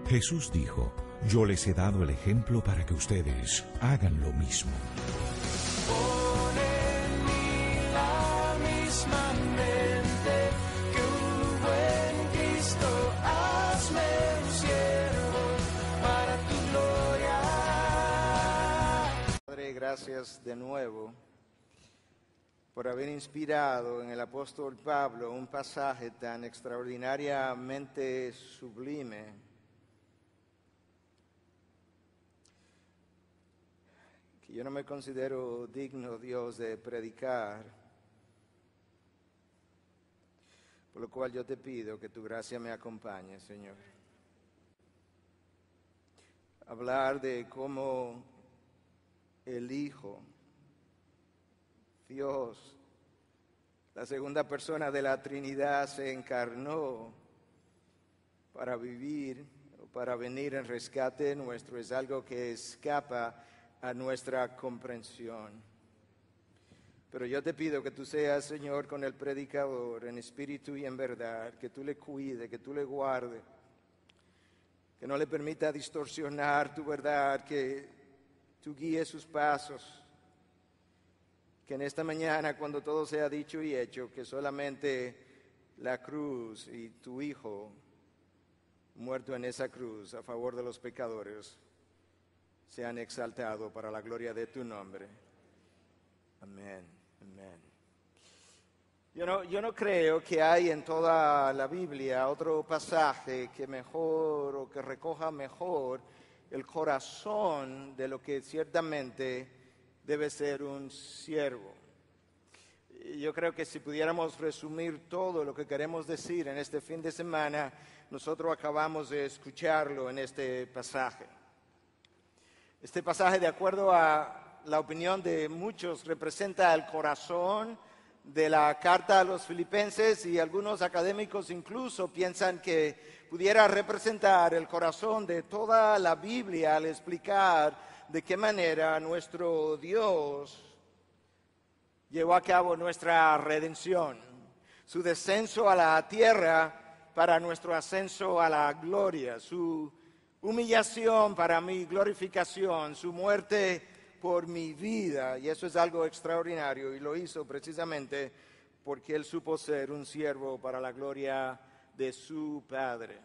Jesús dijo, yo les he dado el ejemplo para que ustedes hagan lo mismo. Pon en mí la misma mente que hubo en Cristo, hazme un siervo para tu gloria. Padre, gracias de nuevo por haber inspirado en el apóstol Pablo un pasaje tan extraordinariamente sublime, que yo no me considero digno, Dios, de predicar, por lo cual yo te pido que tu gracia me acompañe, Señor. Hablar de cómo el Hijo, Dios, la segunda persona de la Trinidad, se encarnó para vivir o para venir en rescate nuestro, es algo que escapa a nuestra comprensión. Pero yo te pido que tú seas, Señor, con el predicador en espíritu y en verdad, que tú le cuide, que tú le guarde, que no le permita distorsionar tu verdad, que tú guíes sus pasos, que en esta mañana, cuando todo sea dicho y hecho, que solamente la cruz y tu Hijo, muerto en esa cruz a favor de los pecadores, sean exaltados para la gloria de tu nombre. Amén, amén. Yo no creo que hay en toda la Biblia otro pasaje que mejor o que recoja mejor el corazón de lo que ciertamente debe ser un siervo. Yo creo que si pudiéramos resumir todo lo que queremos decir en este fin de semana, nosotros acabamos de escucharlo en este pasaje. Este pasaje, de acuerdo a la opinión de muchos, representa el corazón de la carta a los Filipenses, y algunos académicos incluso piensan que pudiera representar el corazón de toda la Biblia al explicar de qué manera nuestro Dios llevó a cabo nuestra redención, su descenso a la tierra para nuestro ascenso a la gloria, su humillación para mi glorificación, su muerte por mi vida, y eso es algo extraordinario, y lo hizo precisamente porque Él supo ser un siervo para la gloria de su Padre.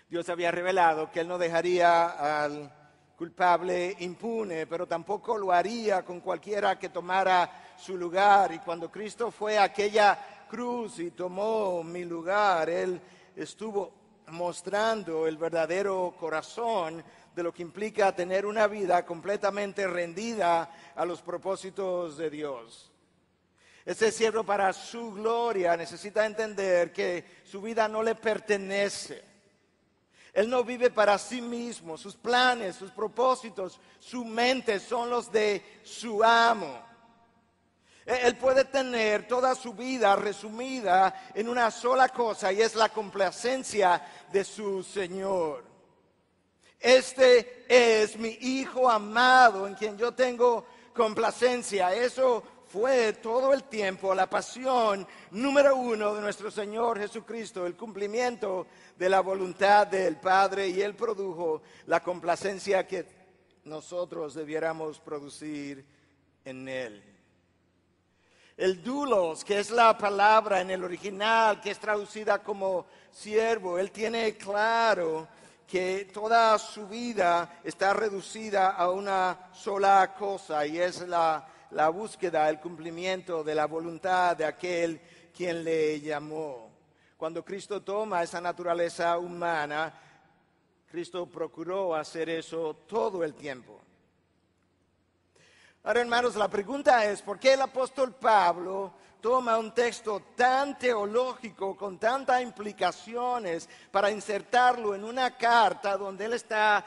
Dios había revelado que Él no dejaría al culpable impune, pero tampoco lo haría con cualquiera que tomara su lugar, y cuando Cristo fue a aquella cruz y tomó mi lugar, Él estuvo mostrando el verdadero corazón de lo que implica tener una vida completamente rendida a los propósitos de Dios. Ese siervo para su gloria necesita entender que su vida no le pertenece. Él no vive para sí mismo, sus planes, sus propósitos, su mente son los de su amo. Él puede tener toda su vida resumida en una sola cosa, y es la complacencia de su Señor. Este es mi Hijo amado en quien yo tengo complacencia. Eso fue todo el tiempo la pasión número uno de nuestro Señor Jesucristo, el cumplimiento de la voluntad del Padre, y Él produjo la complacencia que nosotros debiéramos producir en Él. El doulos, que es la palabra en el original, que es traducida como siervo, él tiene claro que toda su vida está reducida a una sola cosa, y es la búsqueda, el cumplimiento de la voluntad de aquel quien le llamó. Cuando Cristo toma esa naturaleza humana, Cristo procuró hacer eso todo el tiempo. Ahora, hermanos, la pregunta es, ¿por qué el apóstol Pablo toma un texto tan teológico, con tantas implicaciones, para insertarlo en una carta donde él está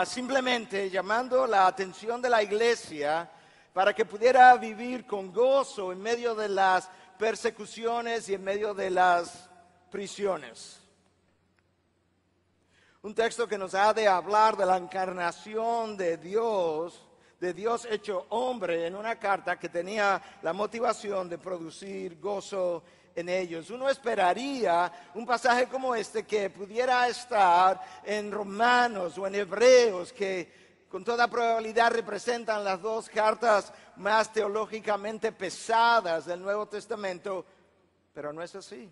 simplemente llamando la atención de la iglesia para que pudiera vivir con gozo en medio de las persecuciones y en medio de las prisiones? Un texto que nos ha de hablar de la encarnación de Dios hecho hombre, en una carta que tenía la motivación de producir gozo en ellos. Uno esperaría un pasaje como este que pudiera estar en Romanos o en Hebreos, que con toda probabilidad representan las dos cartas más teológicamente pesadas del Nuevo Testamento, pero no es así.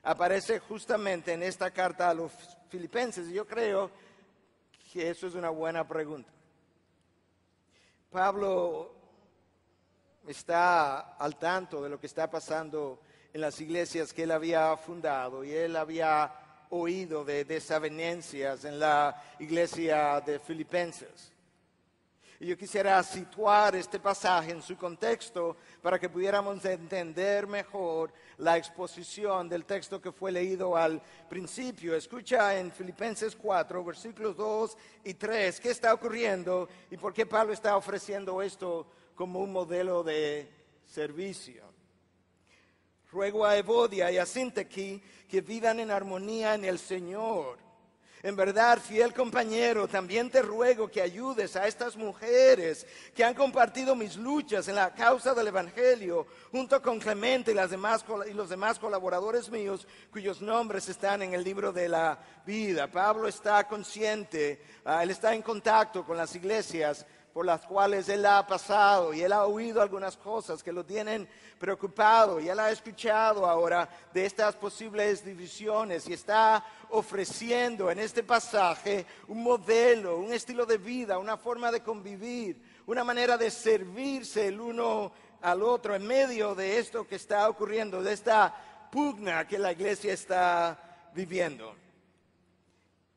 Aparece justamente en esta carta a los Filipenses, y yo creo que eso es una buena pregunta. Pablo está al tanto de lo que está pasando en las iglesias que él había fundado, y él había oído de desavenencias en la iglesia de Filipenses. Y yo quisiera situar este pasaje en su contexto para que pudiéramos entender mejor la exposición del texto que fue leído al principio. Escucha en Filipenses 4, versículos 2 y 3, qué está ocurriendo y por qué Pablo está ofreciendo esto como un modelo de servicio. Ruego a Evodia y a Sínteque que vivan en armonía en el Señor. En verdad, fiel compañero, también te ruego que ayudes a estas mujeres que han compartido mis luchas en la causa del Evangelio, junto con Clemente y los demás colaboradores míos, cuyos nombres están en el libro de la vida. Pablo está consciente, él está en contacto con las iglesias por las cuales él ha pasado, y él ha oído algunas cosas que lo tienen preocupado, y él ha escuchado ahora de estas posibles divisiones, y está ofreciendo en este pasaje un modelo, un estilo de vida, una forma de convivir, una manera de servirse el uno al otro en medio de esto que está ocurriendo, de esta pugna que la iglesia está viviendo.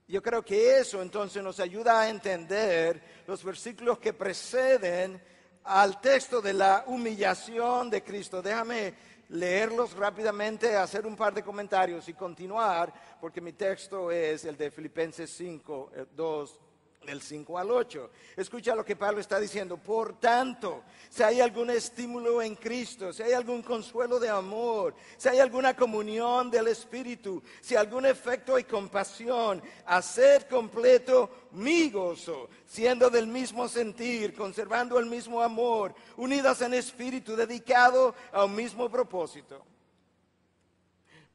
Yo creo que eso entonces nos ayuda a entender los versículos que preceden al texto de la humillación de Cristo. Déjame leerlos rápidamente, hacer un par de comentarios y continuar, porque mi texto es el de Filipenses 5, 2, del 5 al 8. Escucha lo que Pablo está diciendo. Por tanto, si hay algún estímulo en Cristo, si hay algún consuelo de amor, si hay alguna comunión del Espíritu, si algún afecto y compasión, haced completo mi gozo, siendo del mismo sentir, conservando el mismo amor, unidas en espíritu, dedicado a un mismo propósito.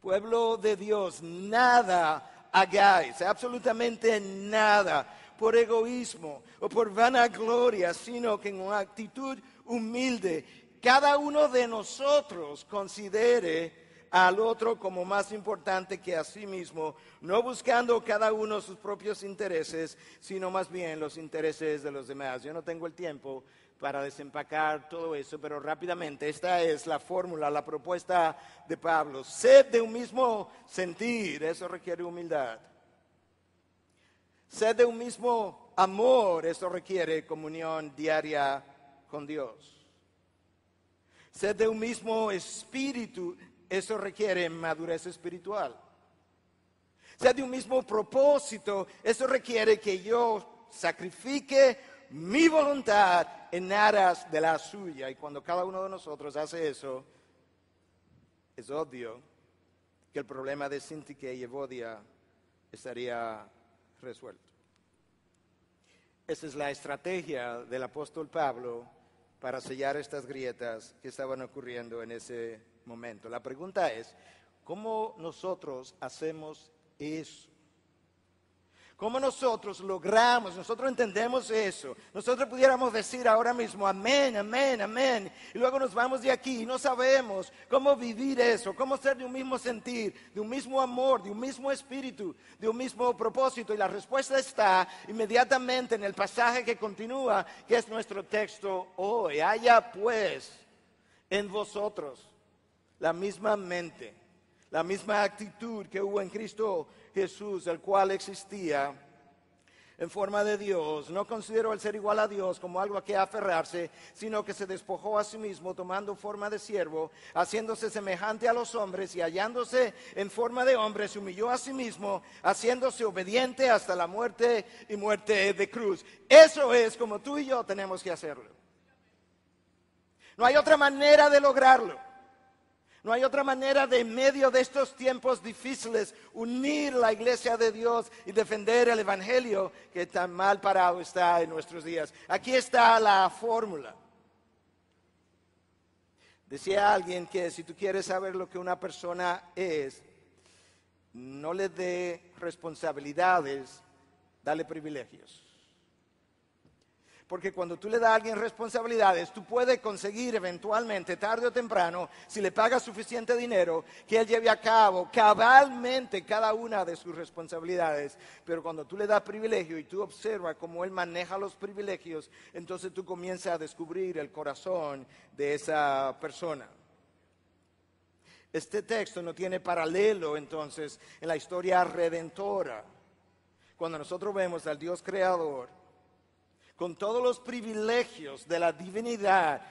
Pueblo de Dios, nada hagáis, absolutamente nada, por egoísmo o por vanagloria, sino que en una actitud humilde, cada uno de nosotros considere al otro como más importante que a sí mismo, no buscando cada uno sus propios intereses, sino más bien los intereses de los demás. Yo no tengo el tiempo para desempacar todo eso, pero rápidamente, esta es la fórmula, la propuesta de Pablo. Sed de un mismo sentir, eso requiere humildad. Sed de un mismo amor, eso requiere comunión diaria con Dios. Sed de un mismo espíritu, eso requiere madurez espiritual. Sed de un mismo propósito, eso requiere que yo sacrifique mi voluntad en aras de la suya. Y cuando cada uno de nosotros hace eso, es obvio que el problema de Síntique y Evodia estaría resuelto. Esa es la estrategia del apóstol Pablo para sellar estas grietas que estaban ocurriendo en ese momento. La pregunta es, ¿cómo nosotros hacemos eso? ¿Cómo nosotros logramos, nosotros entendemos eso? Nosotros pudiéramos decir ahora mismo, amén, amén, amén, y luego nos vamos de aquí y no sabemos cómo vivir eso, cómo ser de un mismo sentir, de un mismo amor, de un mismo espíritu, de un mismo propósito. Y la respuesta está inmediatamente en el pasaje que continúa, que es nuestro texto hoy. Haya pues en vosotros la misma mente, la misma actitud que hubo en Cristo Jesús, el cual existía en forma de Dios. No consideró el ser igual a Dios como algo a que aferrarse, sino que se despojó a sí mismo, tomando forma de siervo, haciéndose semejante a los hombres, y hallándose en forma de hombre, se humilló a sí mismo, haciéndose obediente hasta la muerte y muerte de cruz. Eso es como tú y yo tenemos que hacerlo. No hay otra manera de lograrlo. No hay otra manera de, en medio de estos tiempos difíciles, unir la iglesia de Dios y defender el evangelio que tan mal parado está en nuestros días. Aquí está la fórmula. Decía alguien que si tú quieres saber lo que una persona es, no le dé responsabilidades, dale privilegios. Porque cuando tú le das a alguien responsabilidades, tú puedes conseguir eventualmente, tarde o temprano, si le pagas suficiente dinero, que él lleve a cabo cabalmente cada una de sus responsabilidades. Pero cuando tú le das privilegio y tú observas cómo él maneja los privilegios, entonces tú comienzas a descubrir el corazón de esa persona. Este texto no tiene paralelo entonces en la historia redentora. Cuando nosotros vemos al Dios creador, con todos los privilegios de la divinidad,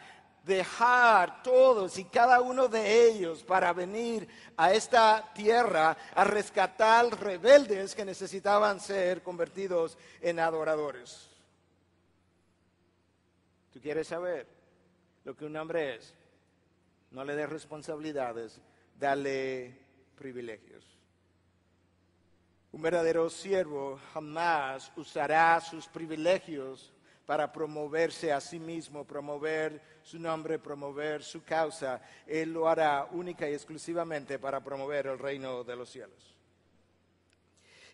dejar todos y cada uno de ellos para venir a esta tierra a rescatar rebeldes que necesitaban ser convertidos en adoradores. ¿Tú quieres saber lo que un hombre es? No le des responsabilidades, dale privilegios. Un verdadero siervo jamás usará sus privilegios para promoverse a sí mismo, promover su nombre, promover su causa. Él lo hará única y exclusivamente para promover el reino de los cielos.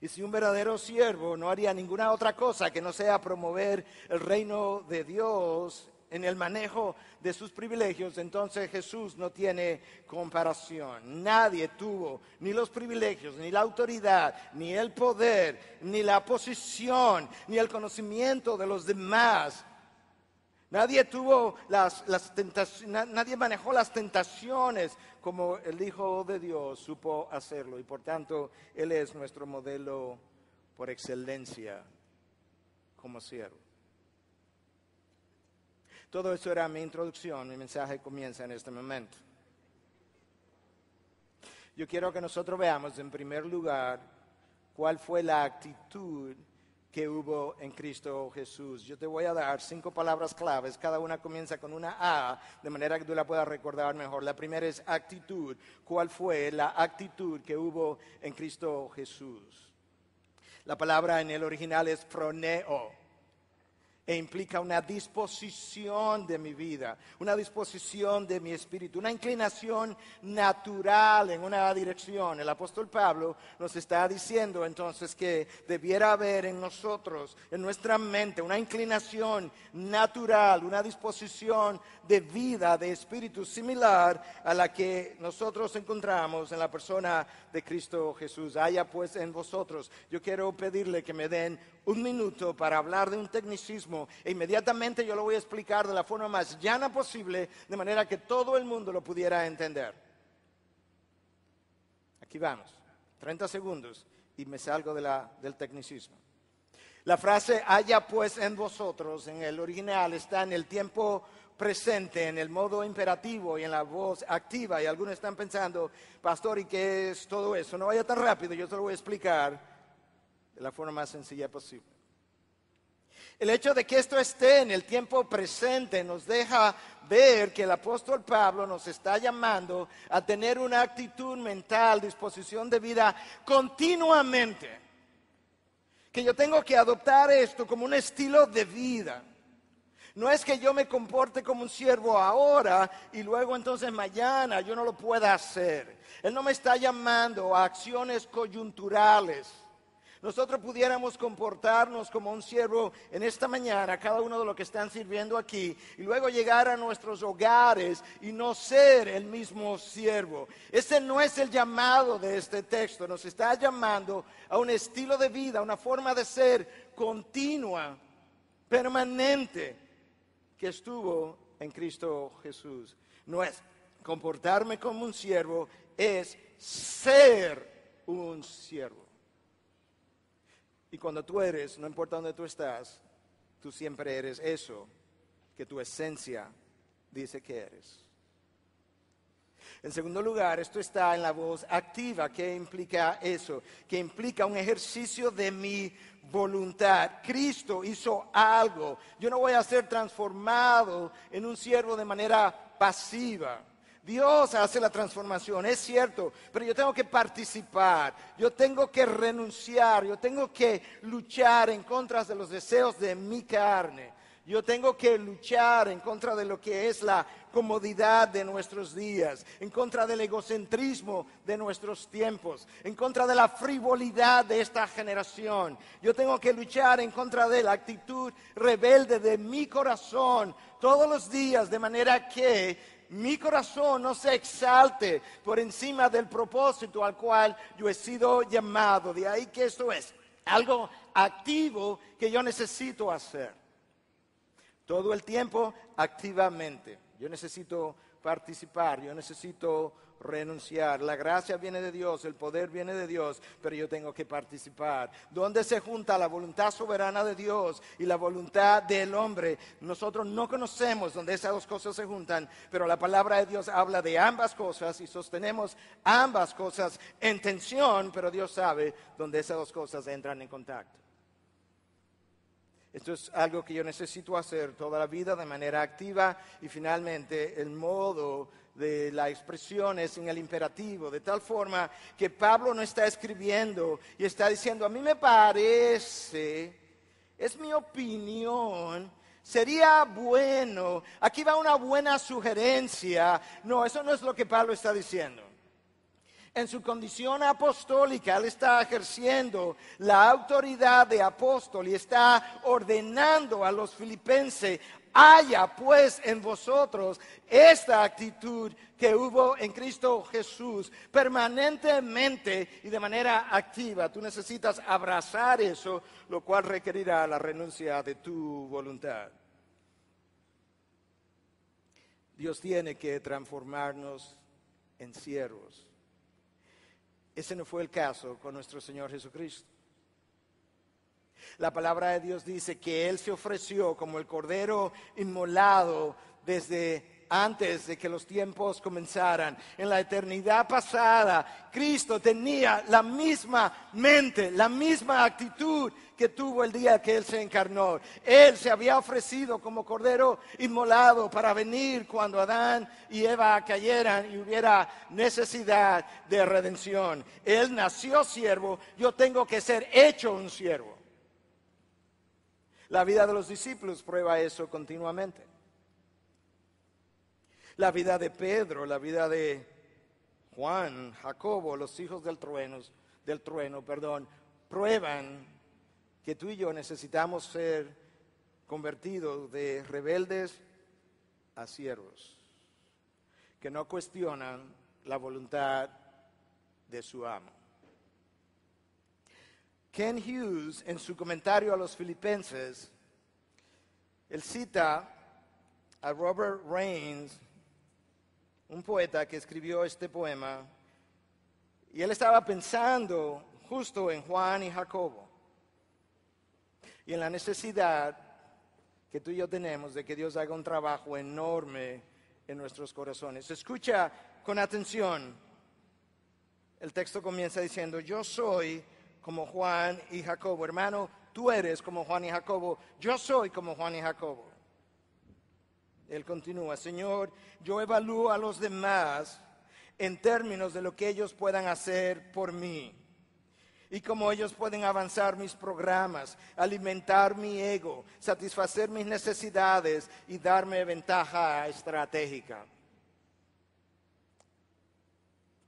Y si un verdadero siervo no haría ninguna otra cosa que no sea promover el reino de Dios en el manejo de sus privilegios, entonces Jesús no tiene comparación. Nadie tuvo ni los privilegios, ni la autoridad, ni el poder, ni la posición, ni el conocimiento de los demás. Nadie tuvo nadie manejó las tentaciones como el Hijo de Dios supo hacerlo. Y por tanto, Él es nuestro modelo por excelencia como siervo. Todo eso era mi introducción, mi mensaje comienza en este momento. Yo quiero que nosotros veamos en primer lugar cuál fue la actitud que hubo en Cristo Jesús. Yo te voy a dar 5 palabras claves, cada una comienza con una A, de manera que tú la puedas recordar mejor. La primera es actitud. ¿Cuál fue la actitud que hubo en Cristo Jesús? La palabra en el original es phroneo. E implica una disposición de mi vida, una disposición de mi espíritu, una inclinación natural en una dirección. El apóstol Pablo nos está diciendo entonces que debiera haber en nosotros, en nuestra mente, una inclinación natural, una disposición de vida, de espíritu similar a la que nosotros encontramos en la persona de Cristo Jesús. Haya pues en vosotros. Yo quiero pedirle que me den un minuto para hablar de un tecnicismo e inmediatamente yo lo voy a explicar de la forma más llana posible, de manera que todo el mundo lo pudiera entender. Aquí vamos, 30 segundos y me salgo del tecnicismo. La frase haya pues en vosotros en el original está en el tiempo presente, en el modo imperativo y en la voz activa, y algunos están pensando, pastor, ¿y qué es todo eso? No vaya tan rápido, yo te lo voy a explicar de la forma más sencilla posible. El hecho de que esto esté en el tiempo presente nos deja ver que el apóstol Pablo nos está llamando a tener una actitud mental, disposición de vida continuamente. Que yo tengo que adoptar esto como un estilo de vida. No es que yo me comporte como un siervo ahora y luego entonces mañana yo no lo pueda hacer. Él no me está llamando a acciones coyunturales. Nosotros pudiéramos comportarnos como un siervo en esta mañana, cada uno de los que están sirviendo aquí, y luego llegar a nuestros hogares y no ser el mismo siervo. Ese no es el llamado de este texto. Nos está llamando a un estilo de vida, una forma de ser continua, permanente, que estuvo en Cristo Jesús. No es comportarme como un siervo, es ser un siervo. Y cuando tú eres, no importa dónde tú estás, tú siempre eres eso que tu esencia dice que eres. En segundo lugar, esto está en la voz activa. ¿Qué implica eso? Que implica un ejercicio de mi voluntad. Cristo hizo algo. Yo no voy a ser transformado en un siervo de manera pasiva. Dios hace la transformación, es cierto, pero yo tengo que participar, yo tengo que renunciar, yo tengo que luchar en contra de los deseos de mi carne. Yo tengo que luchar en contra de lo que es la comodidad de nuestros días, en contra del egocentrismo de nuestros tiempos, en contra de la frivolidad de esta generación. Yo tengo que luchar en contra de la actitud rebelde de mi corazón todos los días, de manera que mi corazón no se exalte por encima del propósito al cual yo he sido llamado. De ahí que esto es algo activo que yo necesito hacer. Todo el tiempo activamente. Yo necesito participar, yo necesito renunciar. La gracia viene de Dios, el poder viene de Dios, pero yo tengo que participar. ¿Dónde se junta la voluntad soberana de Dios y la voluntad del hombre? Nosotros no conocemos dónde esas dos cosas se juntan, pero la palabra de Dios habla de ambas cosas y sostenemos ambas cosas en tensión, pero Dios sabe dónde esas dos cosas entran en contacto. Esto es algo que yo necesito hacer toda la vida de manera activa y finalmente el modo de la expresión es en el imperativo, de tal forma que Pablo no está escribiendo y está diciendo, a mí me parece, es mi opinión, sería bueno, aquí va una buena sugerencia. No, eso no es lo que Pablo está diciendo. En su condición apostólica, él está ejerciendo la autoridad de apóstol y está ordenando a los filipenses, haya pues en vosotros esta actitud que hubo en Cristo Jesús permanentemente y de manera activa. Tú necesitas abrazar eso, lo cual requerirá la renuncia de tu voluntad. Dios tiene que transformarnos en siervos. Ese no fue el caso con nuestro Señor Jesucristo. La palabra de Dios dice que Él se ofreció como el cordero inmolado desde antes de que los tiempos comenzaran. En la eternidad pasada, Cristo tenía la misma mente, la misma actitud que tuvo el día que Él se encarnó. Él se había ofrecido como cordero inmolado para venir cuando Adán y Eva cayeran y hubiera necesidad de redención. Él nació siervo, yo tengo que ser hecho un siervo. La vida de los discípulos prueba eso continuamente. La vida de Pedro, la vida de Juan, Jacobo, los hijos del trueno, prueban que tú y yo necesitamos ser convertidos de rebeldes a siervos, que no cuestionan la voluntad de su amo. Ken Hughes, en su comentario a los Filipenses, él cita a Robert Raines, un poeta que escribió este poema, y él estaba pensando justo en Juan y Jacobo y en la necesidad que tú y yo tenemos de que Dios haga un trabajo enorme en nuestros corazones. Escucha con atención. El texto comienza diciendo, yo soy como Juan y Jacobo. Hermano, tú eres como Juan y Jacobo. Yo soy como Juan y Jacobo. Él continúa, Señor, yo evalúo a los demás en términos de lo que ellos puedan hacer por mí y cómo ellos pueden avanzar mis programas, alimentar mi ego, satisfacer mis necesidades y darme ventaja estratégica.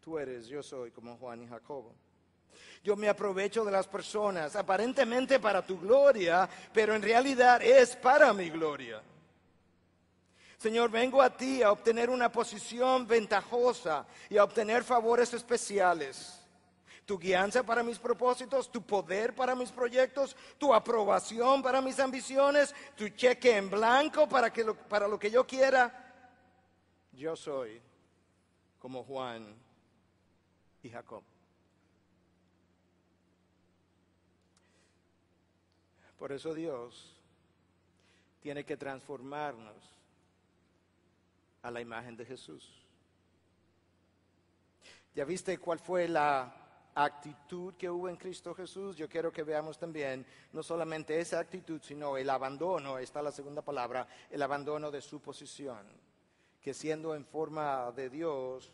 Tú eres, yo soy como Juan y Jacobo. Yo me aprovecho de las personas, aparentemente para tu gloria, pero en realidad es para mi gloria. Señor, vengo a ti a obtener una posición ventajosa y a obtener favores especiales. Tu guianza para mis propósitos, tu poder para mis proyectos, tu aprobación para mis ambiciones, tu cheque en blanco para lo que yo quiera. Yo soy como Juan y Jacob. Por eso Dios tiene que transformarnos a la imagen de Jesús. ¿Ya viste cuál fue la actitud que hubo en Cristo Jesús? Yo quiero que veamos también no solamente esa actitud, sino el abandono, está la segunda palabra, el abandono de su posición, que siendo en forma de Dios,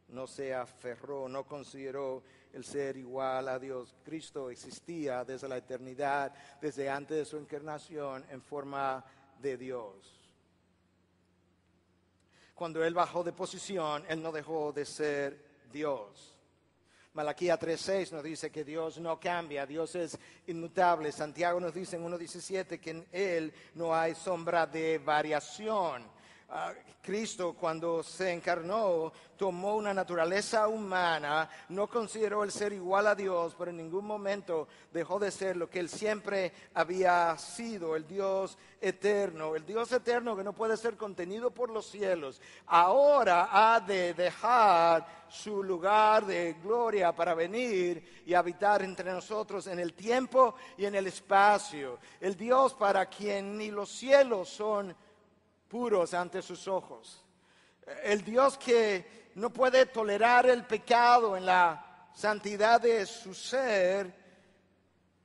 no se aferró, no consideró el ser igual a Dios. Cristo existía desde la eternidad, desde antes de su encarnación, en forma de Dios. Cuando Él bajó de posición, Él no dejó de ser Dios. Malaquías 3:6 nos dice que Dios no cambia, Dios es inmutable. Santiago nos dice en 1:17 que en Él no hay sombra de variación. Cristo, cuando se encarnó, tomó una naturaleza humana, no consideró el ser igual a Dios, pero en ningún momento dejó de ser lo que Él siempre había sido, el Dios eterno que no puede ser contenido por los cielos. Ahora ha de dejar su lugar de gloria para venir y habitar entre nosotros en el tiempo y en el espacio. El Dios para quien ni los cielos son puros ante sus ojos. El Dios que no puede tolerar el pecado en la santidad de su ser,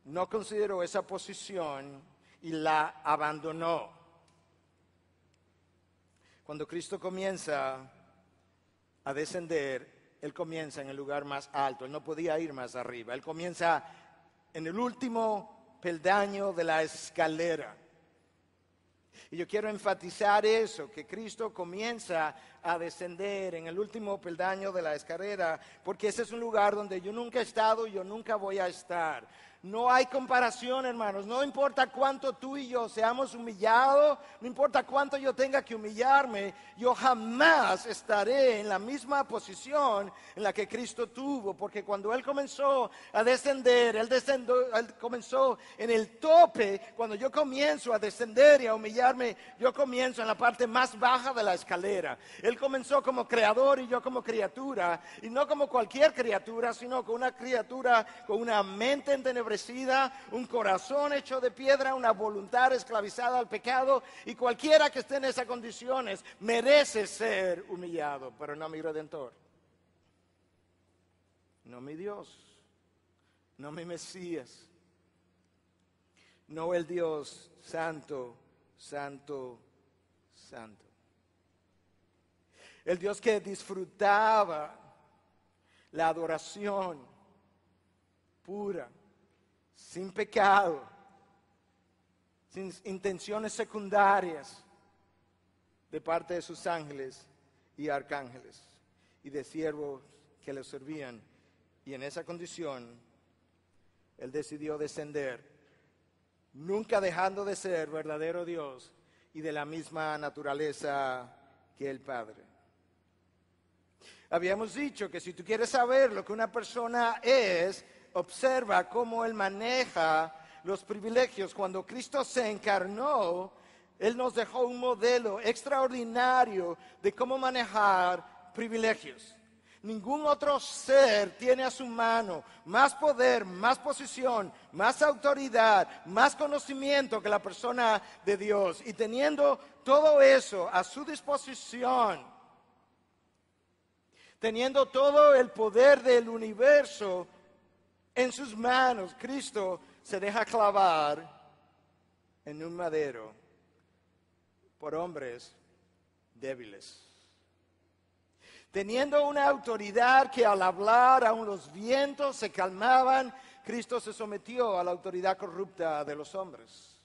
no consideró esa posición y la abandonó. Cuando Cristo comienza a descender, Él comienza en el lugar más alto. Él no podía ir más arriba. Él comienza en el último peldaño de la escalera. Y yo quiero enfatizar eso, que Cristo comienza a descender en el último peldaño de la escalera, porque ese es un lugar donde yo nunca he estado y yo nunca voy a estar. No hay comparación, hermanos. No importa cuánto tú y yo seamos humillados, no importa cuánto yo tenga que humillarme, yo jamás estaré en la misma posición en la que Cristo tuvo, porque cuando Él comenzó a descender, Él comenzó en el tope. Cuando yo comienzo a descender y a humillarme, yo comienzo en la parte más baja de la escalera. Él comenzó como creador y yo como criatura, y no como cualquier criatura, sino como una criatura con una mente entenebrecida, un corazón hecho de piedra, una voluntad esclavizada al pecado, y cualquiera que esté en esas condiciones merece ser humillado, pero no mi Redentor, no mi Dios, no mi Mesías, no el Dios santo, santo, santo. El Dios que disfrutaba la adoración pura, sin pecado, sin intenciones secundarias de parte de sus ángeles y arcángeles y de siervos que le servían. Y en esa condición, Él decidió descender, nunca dejando de ser verdadero Dios y de la misma naturaleza que el Padre. Habíamos dicho que si tú quieres saber lo que una persona es, observa cómo Él maneja los privilegios. Cuando Cristo se encarnó, Él nos dejó un modelo extraordinario de cómo manejar privilegios. Ningún otro ser tiene a su mano más poder, más posición, más autoridad, más conocimiento que la persona de Dios. Y teniendo todo eso a su disposición, teniendo todo el poder del universo en sus manos, Cristo se deja clavar en un madero por hombres débiles. Teniendo una autoridad que al hablar aún los vientos se calmaban, Cristo se sometió a la autoridad corrupta de los hombres.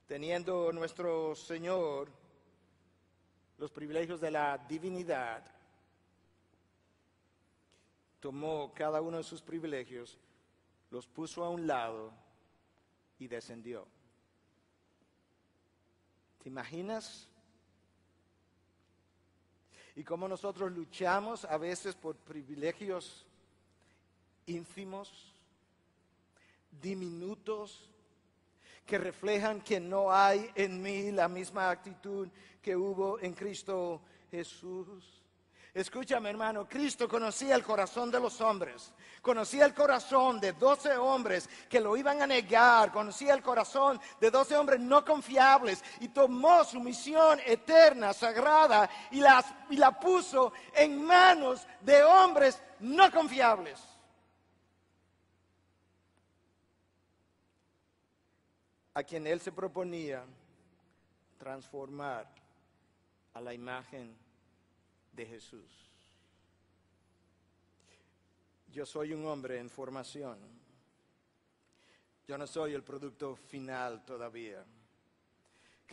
Teniendo nuestro Señor los privilegios de la divinidad, tomó cada uno de sus privilegios, los puso a un lado y descendió. ¿Te imaginas? Y cómo nosotros luchamos a veces por privilegios ínfimos, diminutos, que reflejan que no hay en mí la misma actitud que hubo en Cristo Jesús. Escúchame, hermano, Cristo conocía el corazón de los hombres, conocía el corazón de 12 hombres que lo iban a negar, conocía el corazón de 12 hombres no confiables y tomó su misión eterna, sagrada y la puso en manos de hombres no confiables. A quien Él se proponía transformar a la imagen de Jesús. Yo soy un hombre en formación. Yo no soy el producto final todavía.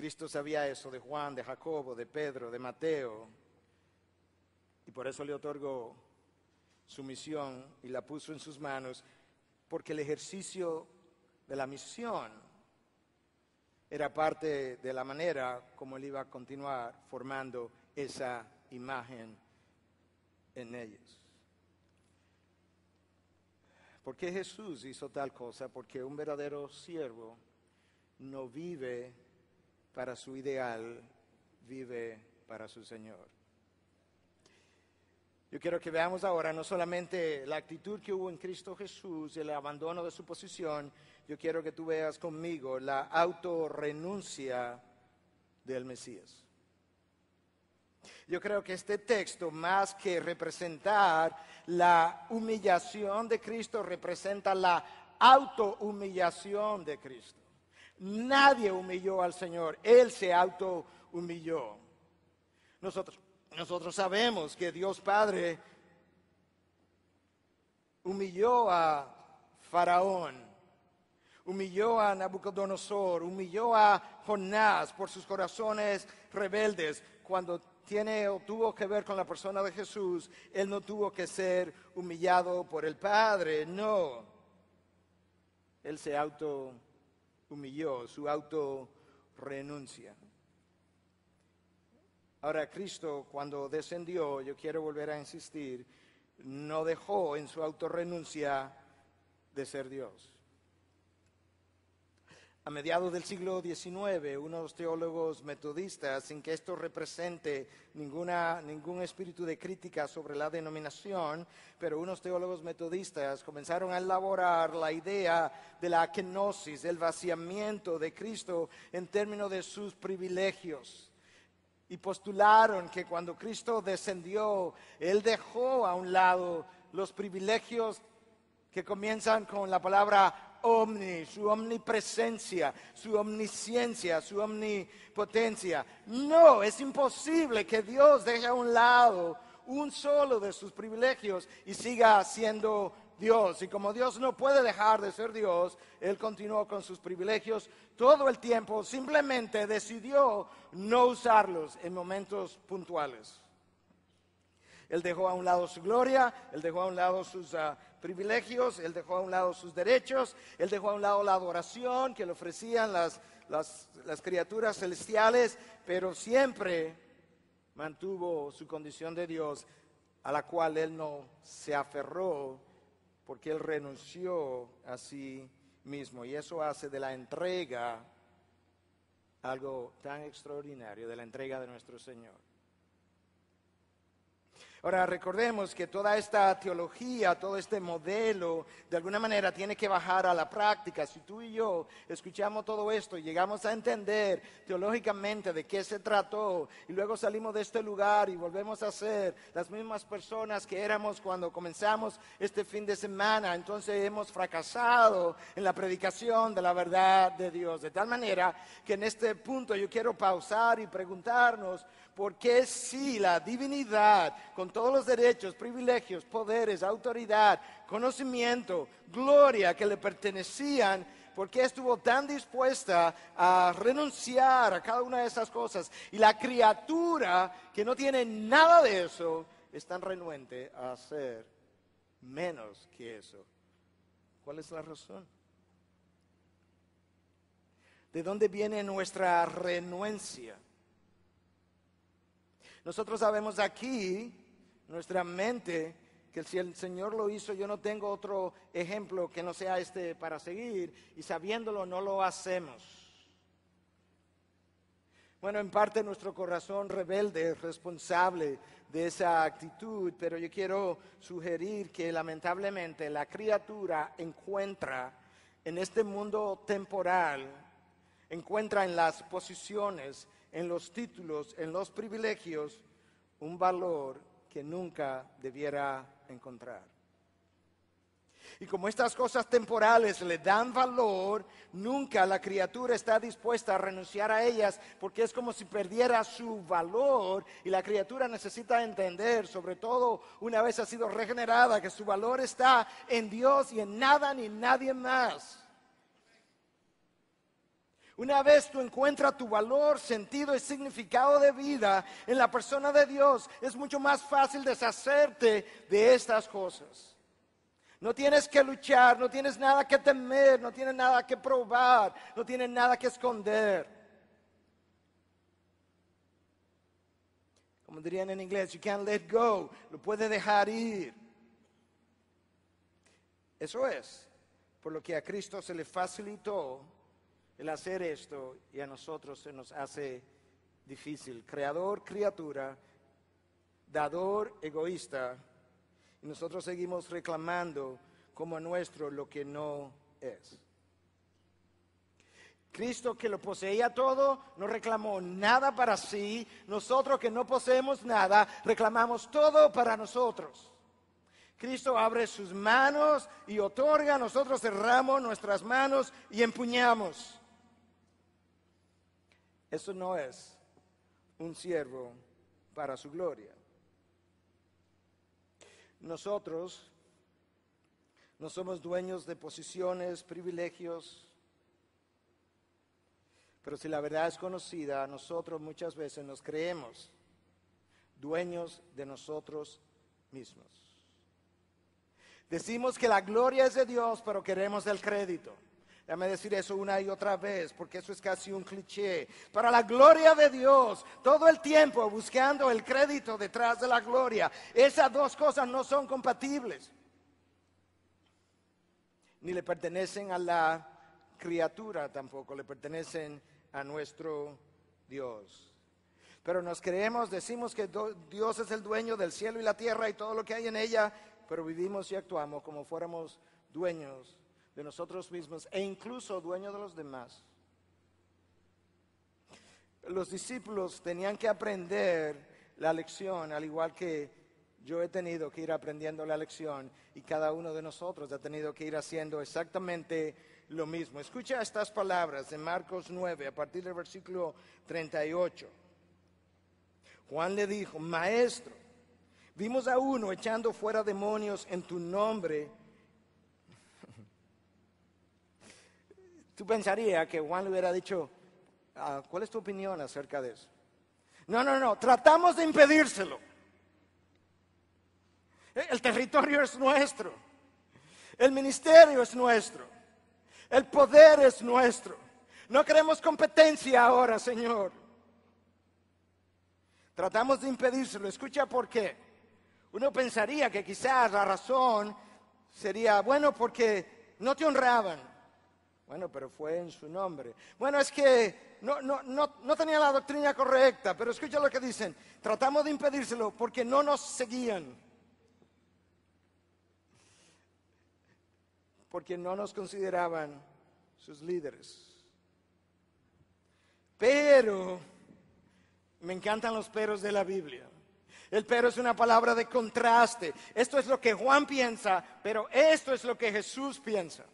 Cristo sabía eso de Juan, de Jacobo, de Pedro, de Mateo, y por eso le otorgó su misión y la puso en sus manos, porque el ejercicio de la misión era parte de la manera como él iba a continuar formando esa imagen en ellos. ¿Por qué Jesús hizo tal cosa? Porque un verdadero siervo no vive para su ideal, vive para su Señor. Yo quiero que veamos ahora no solamente la actitud que hubo en Cristo Jesús, el abandono de su posición, yo quiero que tú veas conmigo la autorrenuncia del Mesías. Yo creo que este texto, más que representar la humillación de Cristo, representa la autohumillación de Cristo. Nadie humilló al Señor, Él se autohumilló. Nosotros sabemos que Dios Padre humilló a Faraón, humilló a Nabucodonosor, humilló a Jonás por sus corazones rebeldes. Cuando tiene o tuvo que ver con la persona de Jesús, Él no tuvo que ser humillado por el Padre, no. Él se autohumilló, su autorrenuncia. Ahora, Cristo, cuando descendió, yo quiero volver a insistir, no dejó en su autorrenuncia de ser Dios. A mediados del siglo XIX, unos teólogos metodistas, sin que esto represente ningún espíritu de crítica sobre la denominación, pero unos teólogos metodistas comenzaron a elaborar la idea de la kenosis, el vaciamiento de Cristo en términos de sus privilegios. Y postularon que cuando Cristo descendió, Él dejó a un lado los privilegios que comienzan con la palabra omni, su omnipresencia, su omnisciencia, su omnipotencia. No, es imposible que Dios deje a un lado un solo de sus privilegios y siga siendo Dios. Y como Dios no puede dejar de ser Dios, Él continuó con sus privilegios todo el tiempo, simplemente decidió no usarlos en momentos puntuales. Él dejó a un lado su gloria, Él dejó a un lado sus privilegios, Él dejó a un lado sus derechos, Él dejó a un lado la adoración que le ofrecían las criaturas celestiales, pero siempre mantuvo su condición de Dios, a la cual Él no se aferró, porque Él renunció a sí mismo. Y eso hace de la entrega algo tan extraordinario, de la entrega de nuestro Señor. Ahora recordemos que toda esta teología, todo este modelo, de alguna manera tiene que bajar a la práctica. Si tú y yo escuchamos todo esto y llegamos a entender teológicamente de qué se trató, y luego salimos de este lugar y volvemos a ser las mismas personas que éramos cuando comenzamos este fin de semana, entonces hemos fracasado en la predicación de la verdad de Dios. De tal manera que en este punto yo quiero pausar y preguntarnos, ¿por qué si la divinidad, con todos los derechos, privilegios, poderes, autoridad, conocimiento, gloria que le pertenecían, por qué estuvo tan dispuesta a renunciar a cada una de esas cosas? Y la criatura que no tiene nada de eso es tan renuente a hacer menos que eso. ¿Cuál es la razón? ¿De dónde viene nuestra renuencia? Nosotros sabemos aquí, nuestra mente, que si el Señor lo hizo, yo no tengo otro ejemplo que no sea este para seguir, y sabiéndolo no lo hacemos. Bueno, en parte nuestro corazón rebelde es responsable de esa actitud, pero yo quiero sugerir que lamentablemente la criatura encuentra en este mundo temporal, encuentra en las posiciones, en los títulos, en los privilegios, un valor que nunca debiera encontrar. Y como estas cosas temporales le dan valor, nunca la criatura está dispuesta a renunciar a ellas, porque es como si perdiera su valor, y la criatura necesita entender, sobre todo una vez ha sido regenerada, que su valor está en Dios y en nada ni nadie más. Una vez tú encuentras tu valor, sentido y significado de vida en la persona de Dios, es mucho más fácil deshacerte de estas cosas. No tienes que luchar, no tienes nada que temer, no tienes nada que probar, no tienes nada que esconder. Como dirían en inglés, you can't let go, lo puedes dejar ir. Eso es por lo que a Cristo se le facilitó el hacer esto y a nosotros se nos hace difícil. Creador, criatura, dador, egoísta, y nosotros seguimos reclamando como nuestro lo que no es. Cristo, que lo poseía todo, no reclamó nada para sí. Nosotros que no poseemos nada, reclamamos todo para nosotros. Cristo abre sus manos y otorga, nosotros cerramos nuestras manos y empuñamos. Eso no es un siervo para su gloria. Nosotros no somos dueños de posiciones, privilegios, pero si la verdad es conocida, nosotros muchas veces nos creemos dueños de nosotros mismos. Decimos que la gloria es de Dios, pero queremos el crédito. Déjame decir eso una y otra vez, porque eso es casi un cliché. Para la gloria de Dios, todo el tiempo buscando el crédito detrás de la gloria. Esas dos cosas no son compatibles. Ni le pertenecen a la criatura tampoco, le pertenecen a nuestro Dios. Pero nos creemos, decimos que Dios es el dueño del cielo y la tierra y todo lo que hay en ella, pero vivimos y actuamos como fuéramos dueños de nosotros mismos e incluso dueños de los demás. Los discípulos tenían que aprender la lección, al igual que yo he tenido que ir aprendiendo la lección y cada uno de nosotros ha tenido que ir haciendo exactamente lo mismo. Escucha estas palabras de Marcos 9, a partir del versículo 38. Juan le dijo: Maestro, vimos a uno echando fuera demonios en tu nombre. Tú pensarías que Juan le hubiera dicho: ¿cuál es tu opinión acerca de eso? No, tratamos de impedírselo. El territorio es nuestro, el ministerio es nuestro, el poder es nuestro. No queremos competencia ahora, Señor. Tratamos de impedírselo. Escucha por qué. Uno pensaría que quizás la razón sería, bueno, porque no te honraban. Bueno, pero fue en su nombre. Bueno, es que no tenía la doctrina correcta, pero escucha lo que dicen. Tratamos de impedírselo porque no nos seguían. Porque no nos consideraban sus líderes. Pero, me encantan los peros de la Biblia. El pero es una palabra de contraste. Esto es lo que Juan piensa, pero esto es lo que Jesús piensa.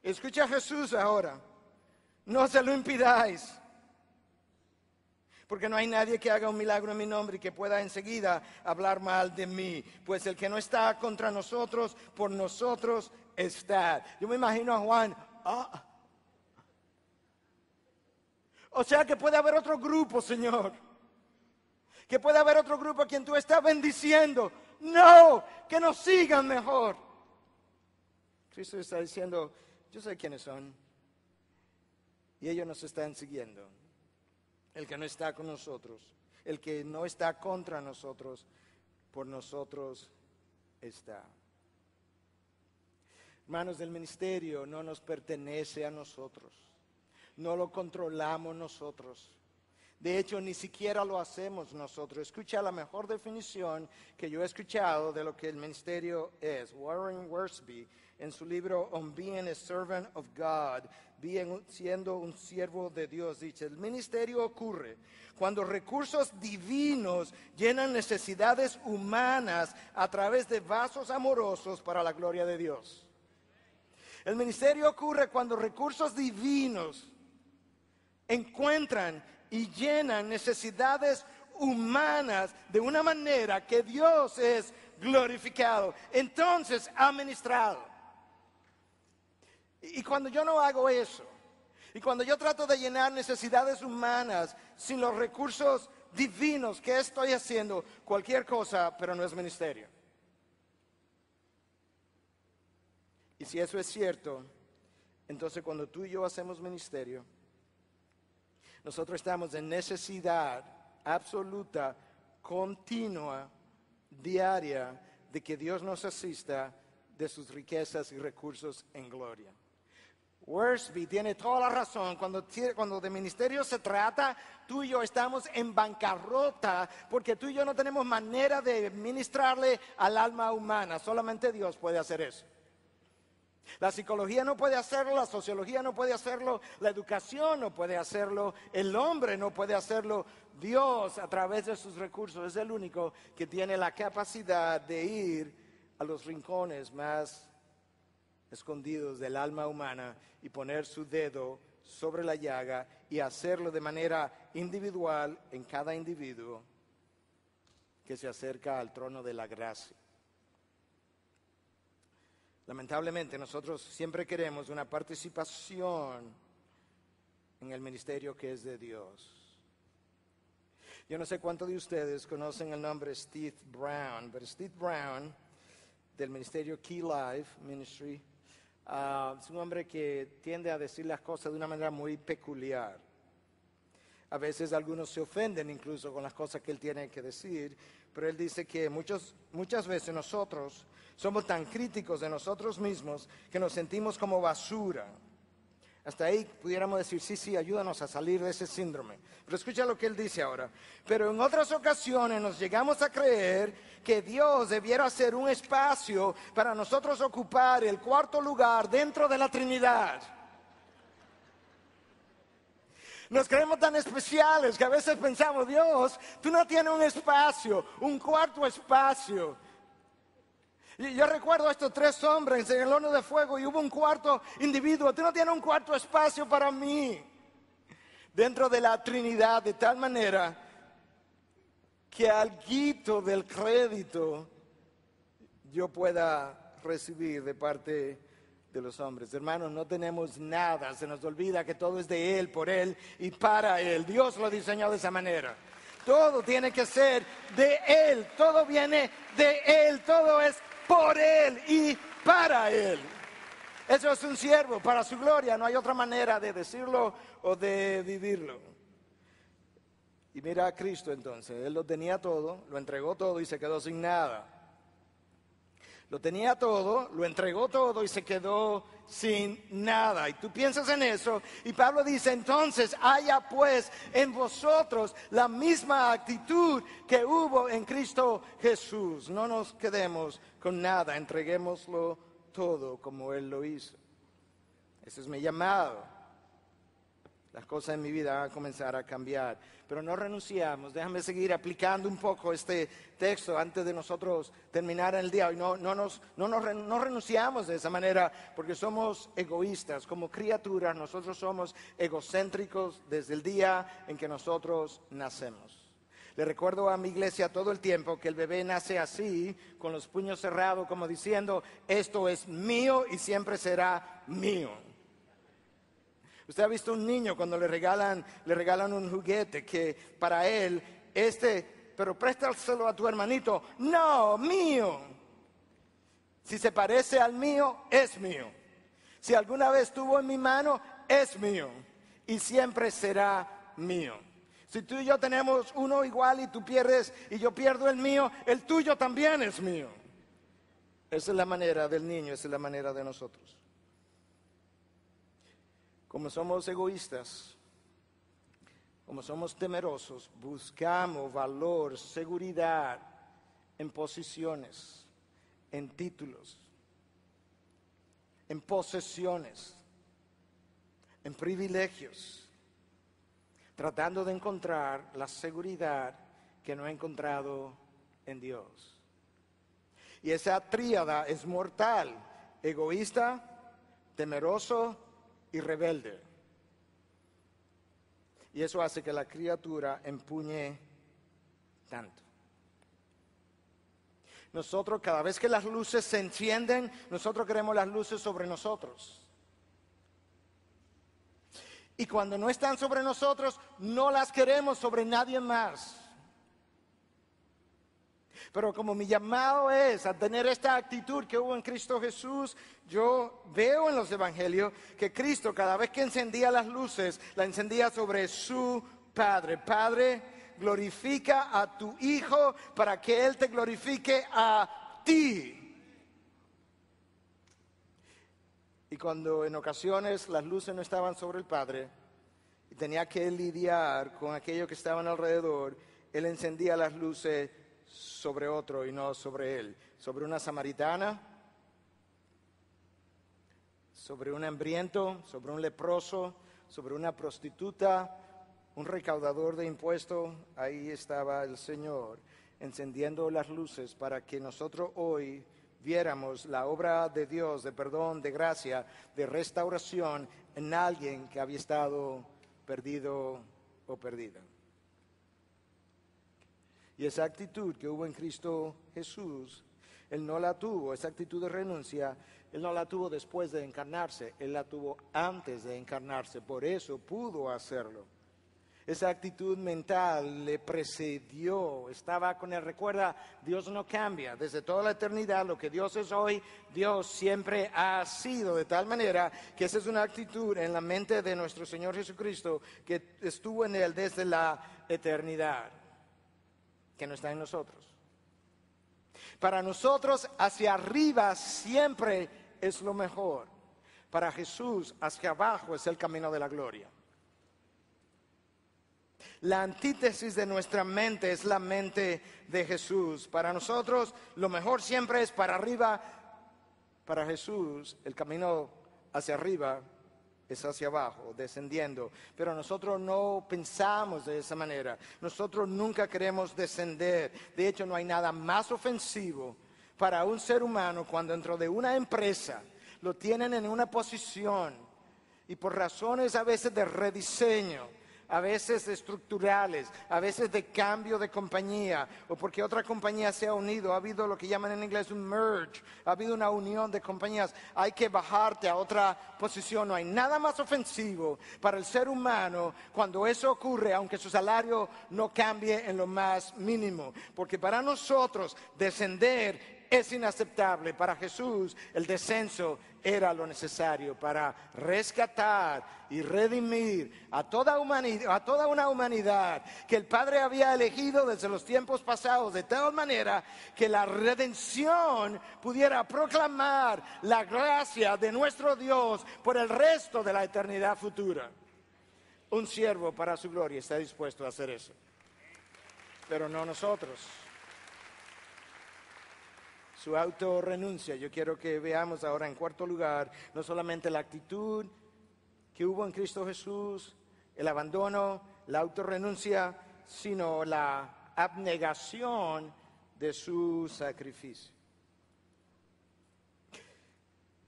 Escucha a Jesús ahora. No se lo impidáis. Porque no hay nadie que haga un milagro en mi nombre y que pueda enseguida hablar mal de mí. Pues el que no está contra nosotros, por nosotros está. Yo me imagino a Juan. O sea que puede haber otro grupo, Señor. Que puede haber otro grupo a quien tú estás bendiciendo. No, que nos sigan mejor. Cristo está diciendo: yo sé quiénes son. Y ellos nos están siguiendo. El que no está con nosotros, el que no está contra nosotros, por nosotros está. Hermanos, del ministerio no nos pertenece a nosotros. No lo controlamos nosotros. De hecho, ni siquiera lo hacemos nosotros. Escucha la mejor definición que yo he escuchado de lo que el ministerio es. Warren Wiersbe, en su libro On Being a Servant of God, siendo un siervo de Dios, dice: el ministerio ocurre cuando recursos divinos llenan necesidades humanas a través de vasos amorosos para la gloria de Dios. El ministerio ocurre cuando recursos divinos encuentran y llenan necesidades humanas de una manera que Dios es glorificado. Entonces ha ministrado. Y cuando yo no hago eso, Y cuando yo trato de llenar necesidades humanas sin los recursos divinos, ¿qué estoy haciendo? Cualquier cosa, pero no es ministerio. Y si eso es cierto, entonces cuando tú y yo hacemos ministerio, nosotros estamos en necesidad absoluta, continua, diaria, de que Dios nos asista de sus riquezas y recursos en gloria. Worsby tiene toda la razón. Cuando de ministerio se trata, tú y yo estamos en bancarrota porque tú y yo no tenemos manera de ministrarle al alma humana. Solamente Dios puede hacer eso. La psicología no puede hacerlo, la sociología no puede hacerlo, la educación no puede hacerlo, el hombre no puede hacerlo. Dios, a través de sus recursos, es el único que tiene la capacidad de ir a los rincones más escondidos del alma humana y poner su dedo sobre la llaga y hacerlo de manera individual en cada individuo que se acerca al trono de la gracia. Lamentablemente nosotros siempre queremos una participación en el ministerio que es de Dios. Yo no sé cuántos de ustedes conocen el nombre Steve Brown, pero Steve Brown del ministerio Key Life Ministry es un hombre que tiende a decir las cosas de una manera muy peculiar. A veces algunos se ofenden incluso con las cosas que él tiene que decir, pero él dice que muchas veces nosotros somos tan críticos de nosotros mismos que nos sentimos como basura. Hasta ahí pudiéramos decir, sí, ayúdanos a salir de ese síndrome. Pero escucha lo que él dice ahora. Pero en otras ocasiones nos llegamos a creer que Dios debiera hacer un espacio para nosotros ocupar el cuarto lugar dentro de la Trinidad. Nos creemos tan especiales que a veces pensamos, Dios, tú no tienes un espacio, un cuarto espacio. Y yo recuerdo a estos 3 hombres en el horno de fuego y hubo un cuarto individuo. Tú no tienes un cuarto espacio para mí dentro de la Trinidad, de tal manera que alguito del crédito yo pueda recibir de parte de los hombres. Hermanos, no tenemos nada, se nos olvida que todo es de Él, por Él y para Él. Dios lo diseñó de esa manera. Todo tiene que ser de Él, todo viene de Él, todo es por Él y para Él. Eso es un siervo para su gloria, no hay otra manera de decirlo o de vivirlo. Y mira a Cristo entonces, Él lo tenía todo, lo entregó todo y se quedó sin nada. Lo tenía todo, lo entregó todo y se quedó sin nada. Y tú piensas en eso y Pablo dice, entonces haya pues en vosotros la misma actitud que hubo en Cristo Jesús. No nos quedemos con nada, entreguémoslo todo como Él lo hizo. Ese es mi llamado. Las cosas en mi vida van a comenzar a cambiar. Pero no renunciamos. Déjame seguir aplicando un poco este texto antes de nosotros terminar el día. Y no renunciamos de esa manera porque somos egoístas. Como criaturas nosotros somos egocéntricos desde el día en que nosotros nacemos. Le recuerdo a mi iglesia todo el tiempo que el bebé nace así, con los puños cerrados, como diciendo, esto es mío y siempre será mío. Usted ha visto un niño cuando le regalan un juguete que para él, pero préstaselo a tu hermanito. No, mío. Si se parece al mío, es mío. Si alguna vez estuvo en mi mano, es mío. Y siempre será mío. Si tú y yo tenemos uno igual y tú pierdes y yo pierdo el mío, el tuyo también es mío. Esa es la manera del niño, esa es la manera de nosotros. Como somos egoístas, como somos temerosos, buscamos valor, seguridad en posiciones, en títulos, en posesiones, en privilegios, tratando de encontrar la seguridad que no he encontrado en Dios. Y esa tríada es mortal: egoísta, temeroso y rebelde. Y eso hace que la criatura empuñe tanto. Nosotros, cada vez que las luces se encienden, nosotros queremos las luces sobre nosotros. Y cuando no están sobre nosotros, no las queremos sobre nadie más. Pero como mi llamado es a tener esta actitud que hubo en Cristo Jesús, yo veo en los evangelios que Cristo cada vez que encendía las luces, la encendía sobre su Padre. Padre, glorifica a tu Hijo para que Él te glorifique a ti. Y cuando en ocasiones las luces no estaban sobre el Padre y tenía que lidiar con aquellos que estaban alrededor, Él encendía las luces sobre otro y no sobre Él. Sobre una samaritana, sobre un hambriento, sobre un leproso, sobre una prostituta, un recaudador de impuestos. Ahí estaba el Señor encendiendo las luces para que nosotros hoy viéramos la obra de Dios, de perdón, de gracia, de restauración en alguien que había estado perdido o perdida. Y esa actitud que hubo en Cristo Jesús, Él no la tuvo, esa actitud de renuncia, Él no la tuvo después de encarnarse, Él la tuvo antes de encarnarse, por eso pudo hacerlo. Esa actitud mental le precedió, estaba con él. Recuerda, Dios no cambia. Desde toda la eternidad, lo que Dios es hoy, Dios siempre ha sido. De tal manera que esa es una actitud en la mente de nuestro Señor Jesucristo que estuvo en Él desde la eternidad, que no está en nosotros. Para nosotros, hacia arriba siempre es lo mejor. Para Jesús, hacia abajo es el camino de la gloria. La antítesis de nuestra mente es la mente de Jesús. Para nosotros lo mejor siempre es para arriba. Para Jesús el camino hacia arriba es hacia abajo, descendiendo. Pero nosotros no pensamos de esa manera. Nosotros nunca queremos descender. De hecho, no hay nada más ofensivo para un ser humano cuando dentro de una empresa lo tienen en una posición y por razones a veces de rediseño, a veces estructurales, a veces de cambio de compañía, o porque otra compañía se ha unido, ha habido lo que llaman en inglés un merge, ha habido una unión de compañías, hay que bajarte a otra posición. No hay nada más ofensivo para el ser humano cuando eso ocurre, aunque su salario no cambie en lo más mínimo, porque para nosotros descender es inaceptable. Para Jesús el descenso era lo necesario para rescatar y redimir a toda una humanidad que el Padre había elegido desde los tiempos pasados, de tal manera que la redención pudiera proclamar la gracia de nuestro Dios por el resto de la eternidad futura. Un siervo para su gloria está dispuesto a hacer eso, pero no nosotros. Su autorrenuncia. Yo quiero que veamos ahora en cuarto lugar no solamente la actitud que hubo en Cristo Jesús, el abandono, la autorrenuncia, sino la abnegación de su sacrificio.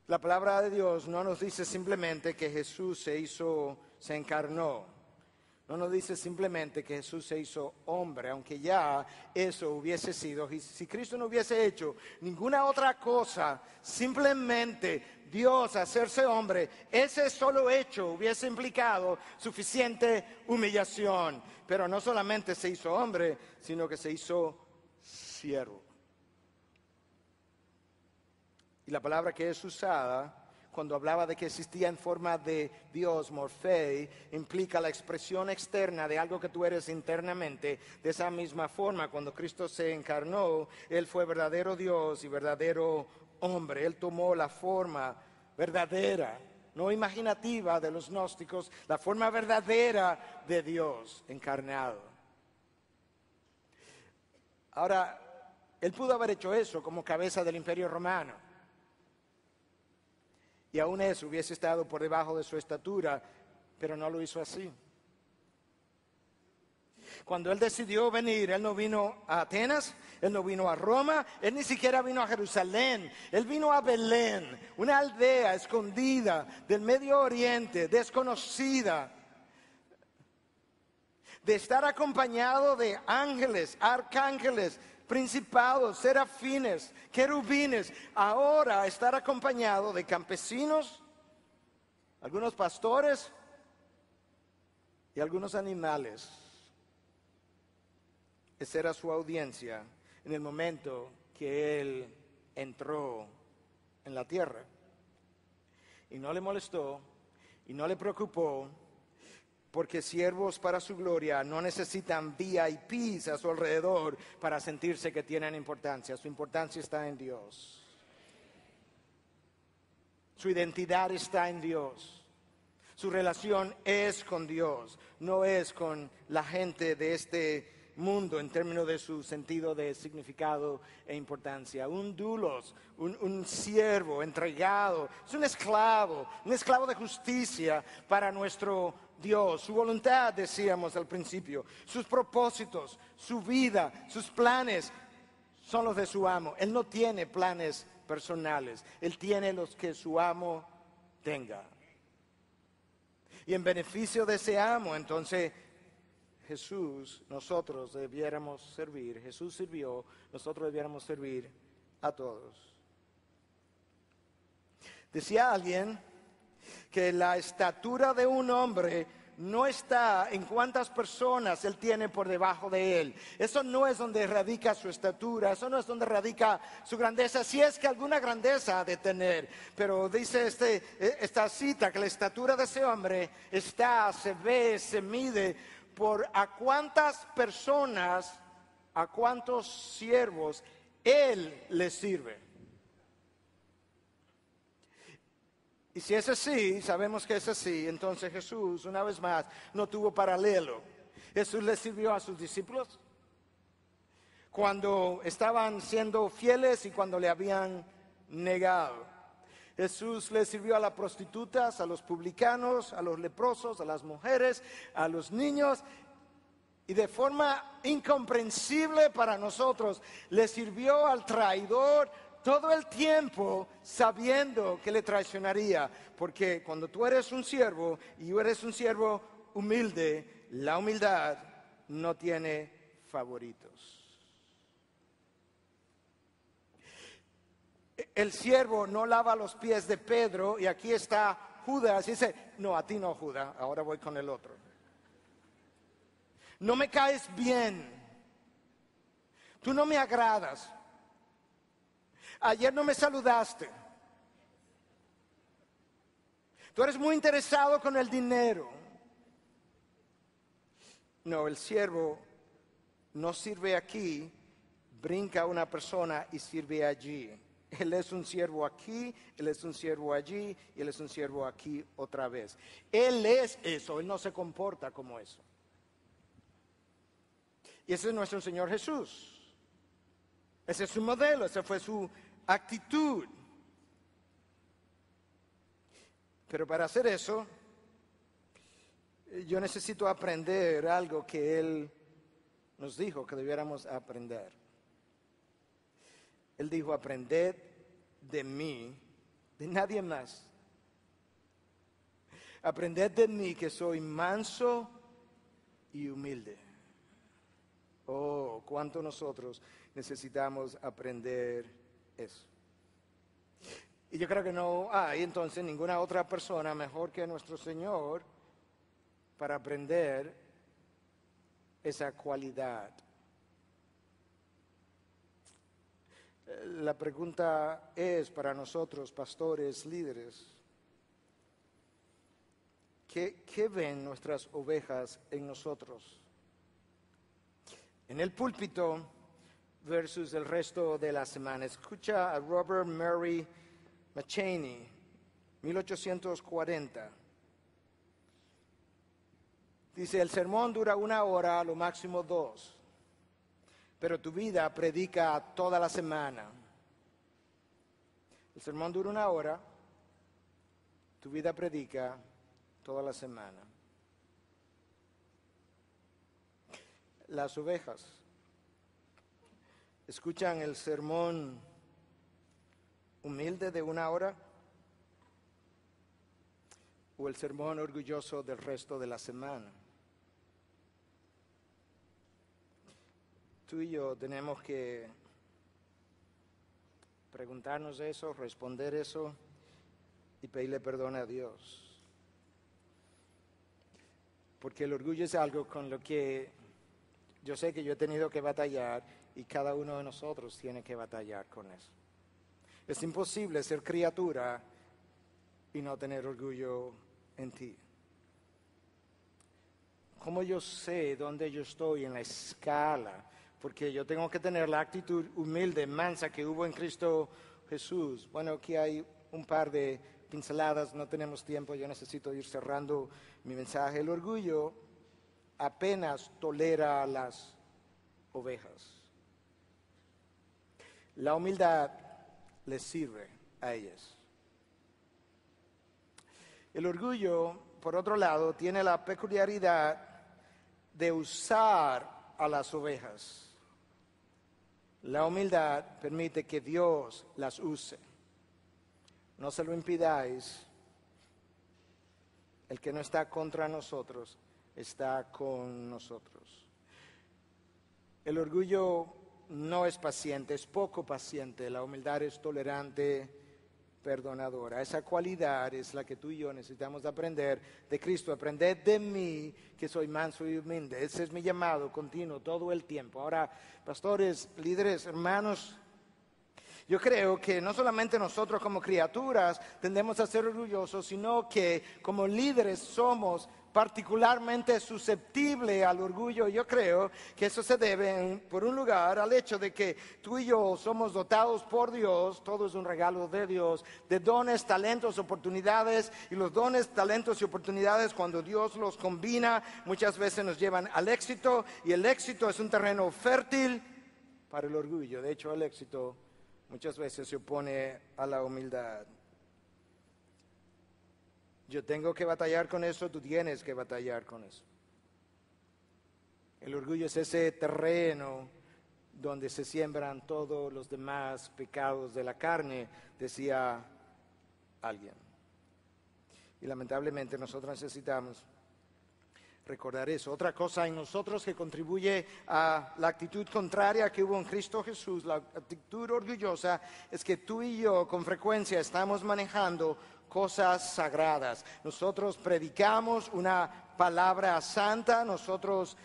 La palabra de Dios no nos dice simplemente que Jesús se encarnó. No nos dice simplemente que Jesús se hizo hombre, aunque ya eso hubiese sido. Si Cristo no hubiese hecho ninguna otra cosa, simplemente Dios hacerse hombre, ese solo hecho hubiese implicado suficiente humillación. Pero no solamente se hizo hombre, sino que se hizo siervo. Y la palabra que es usada cuando hablaba de que existía en forma de Dios, morfei, implica la expresión externa de algo que tú eres internamente. De esa misma forma, cuando Cristo se encarnó, Él fue verdadero Dios y verdadero hombre. Él tomó la forma verdadera, no imaginativa de los gnósticos, la forma verdadera de Dios encarnado. Ahora, Él pudo haber hecho eso como cabeza del Imperio Romano. Y aún eso hubiese estado por debajo de su estatura, pero no lo hizo así. Cuando Él decidió venir, Él no vino a Atenas, Él no vino a Roma, Él ni siquiera vino a Jerusalén. Él vino a Belén, una aldea escondida del Medio Oriente, desconocida, de estar acompañado de ángeles, arcángeles, principados, serafines, querubines, ahora estar acompañado de campesinos, algunos pastores, y algunos animales. Esa era su audiencia en el momento que Él entró en la tierra. Y no le molestó y no le preocupó, porque siervos para su gloria no necesitan VIPs a su alrededor para sentirse que tienen importancia. Su importancia está en Dios. Su identidad está en Dios. Su relación es con Dios, no es con la gente de este mundo en términos de su sentido de significado e importancia. Un doulos, un siervo entregado, es un esclavo de justicia para nuestro Dios. Su voluntad, decíamos al principio, sus propósitos, su vida, sus planes son los de su amo. Él no tiene planes personales, Él tiene los que su amo tenga. Y en beneficio de ese amo, entonces nosotros debiéramos servir. Jesús sirvió, nosotros debiéramos servir a todos. Decía alguien que la estatura de un hombre no está en cuántas personas él tiene por debajo de él. Eso no es donde radica su estatura, eso no es donde radica su grandeza, si es que alguna grandeza ha de tener. Pero dice esta cita que la estatura de ese hombre se ve, se mide por a cuántas personas, a cuántos siervos él le sirve. Y si es así, sabemos que es así, entonces Jesús, una vez más, no tuvo paralelo. Jesús le sirvió a sus discípulos cuando estaban siendo fieles y cuando le habían negado. Jesús le sirvió a las prostitutas, a los publicanos, a los leprosos, a las mujeres, a los niños. Y de forma incomprensible para nosotros, le sirvió al traidor todo el tiempo sabiendo que le traicionaría, porque cuando tú eres un siervo y tú eres un siervo humilde, la humildad no tiene favoritos. El siervo no lava los pies de Pedro y aquí está Judas y dice, no, a ti no, Judas, ahora voy con el otro. No me caes bien, tú no me agradas. Ayer no me saludaste. Tú eres muy interesado con el dinero. No, el siervo no sirve aquí, brinca a una persona y sirve allí. Él es un siervo aquí, él es un siervo allí y él es un siervo aquí otra vez. Él es eso, él no se comporta como eso. Y ese es nuestro Señor Jesús. Ese es su modelo, esa fue su actitud. Pero para hacer eso, yo necesito aprender algo que Él nos dijo que debiéramos aprender. Él dijo, aprended de mí, de nadie más. Aprended de mí que soy manso y humilde. Oh, cuánto nosotros necesitamos aprender eso. Y yo creo que no hay entonces ninguna otra persona mejor que nuestro Señor para aprender esa cualidad. La pregunta es para nosotros, pastores, líderes, ¿qué ven nuestras ovejas en nosotros? En el púlpito versus el resto de la semana. Escucha a Robert Murray McCheyne, 1840. Dice, el sermón dura 1 hora, a lo máximo 2, pero tu vida predica toda la semana. El sermón dura 1 hora, tu vida predica toda la semana. Las ovejas escuchan el sermón humilde de 1 hora o el sermón orgulloso del resto de la semana. Tú y yo tenemos que preguntarnos eso, responder eso y pedirle perdón a Dios. porque el orgullo es algo con lo que yo sé que yo he tenido que batallar y cada uno de nosotros tiene que batallar con eso. Es imposible ser criatura y no tener orgullo en ti. ¿Cómo yo sé dónde yo estoy en la escala? Porque yo tengo que tener la actitud humilde, mansa que hubo en Cristo Jesús. Bueno, aquí hay un par de pinceladas, no tenemos tiempo, yo necesito ir cerrando mi mensaje. El orgullo apenas tolera a las ovejas. La humildad les sirve a ellas. El orgullo, por otro lado, tiene la peculiaridad de usar a las ovejas. La humildad permite que Dios las use. No se lo impidáis. El que no está contra nosotros, está con nosotros. El orgullo no es paciente, es poco paciente. La humildad es tolerante, perdonadora. Esa cualidad es la que tú y yo necesitamos aprender de Cristo. Aprended de mí, que soy manso y humilde. Ese es mi llamado continuo todo el tiempo. Ahora, pastores, líderes, hermanos, yo creo que no solamente nosotros como criaturas tendemos a ser orgullosos, sino que como líderes somos particularmente susceptibles al orgullo. Yo creo que eso se debe, por un lugar, al hecho de que tú y yo somos dotados por Dios, todo es un regalo de Dios, de dones, talentos, oportunidades, y los dones, talentos y oportunidades, cuando Dios los combina, muchas veces nos llevan al éxito, y el éxito es un terreno fértil para el orgullo. De hecho, el éxito muchas veces se opone a la humildad. Yo tengo que batallar con eso, tú tienes que batallar con eso. El orgullo es ese terreno donde se siembran todos los demás pecados de la carne, decía alguien. Y lamentablemente nosotros necesitamos recordar eso. Otra cosa en nosotros que contribuye a la actitud contraria que hubo en Cristo Jesús, la actitud orgullosa, es que tú y yo con frecuencia estamos manejando cosas sagradas. Nosotros predicamos una palabra santa, nosotros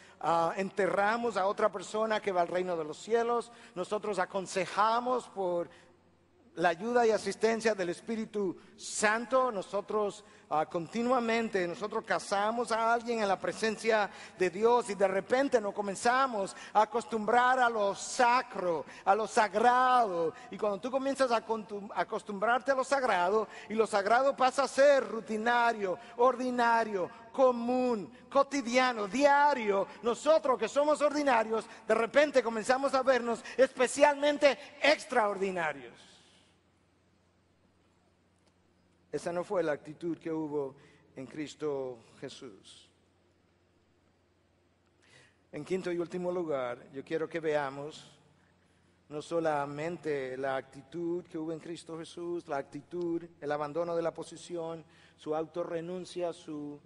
enterramos a otra persona que va al reino de los cielos, nosotros aconsejamos por la ayuda y asistencia del Espíritu Santo. Nosotros continuamente, nosotros casamos a alguien en la presencia de Dios, y de repente nos comenzamos a acostumbrar a lo sacro, a lo sagrado. Y cuando tú comienzas a acostumbrarte a lo sagrado, y lo sagrado pasa a ser rutinario, ordinario, común, cotidiano, diario, nosotros que somos ordinarios, de repente comenzamos a vernos especialmente extraordinarios. Esa no fue la actitud que hubo en Cristo Jesús. En quinto y último lugar, yo quiero que veamos no solamente la actitud que hubo en Cristo Jesús, la actitud, el abandono de la posición, su autorrenuncia,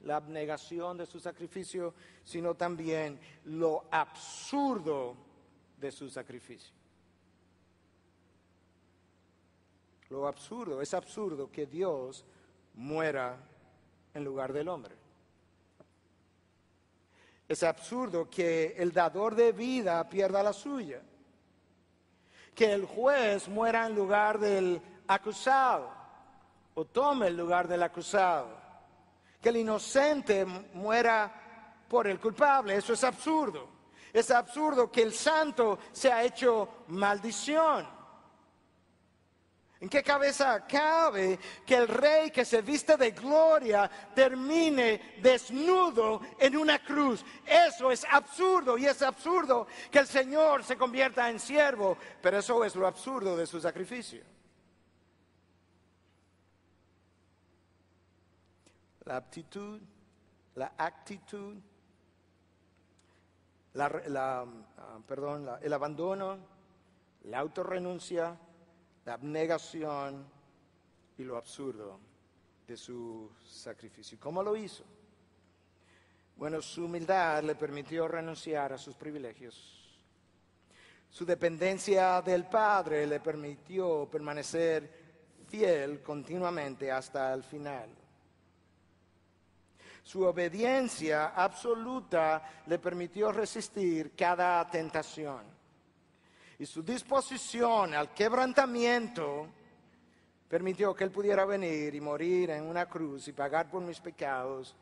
la abnegación de su sacrificio, sino también lo absurdo de su sacrificio. Lo absurdo, es absurdo que Dios muera en lugar del hombre. Es absurdo que el dador de vida pierda la suya. Que el juez muera en lugar del acusado, o tome el lugar del acusado. Que el inocente muera por el culpable. Eso es absurdo. Es absurdo que el santo sea hecho maldición. ¿En qué cabeza cabe que el rey que se viste de gloria termine desnudo en una cruz? Eso es absurdo, y es absurdo que el Señor se convierta en siervo, pero eso es lo absurdo de su sacrificio. La actitud, el abandono, la autorrenuncia, la abnegación y lo absurdo de su sacrificio. ¿Cómo lo hizo? Bueno, su humildad le permitió renunciar a sus privilegios. Su dependencia del Padre le permitió permanecer fiel continuamente hasta el final. Su obediencia absoluta le permitió resistir cada tentación. Y su disposición al quebrantamiento permitió que Él pudiera venir y morir en una cruz y pagar por mis pecados,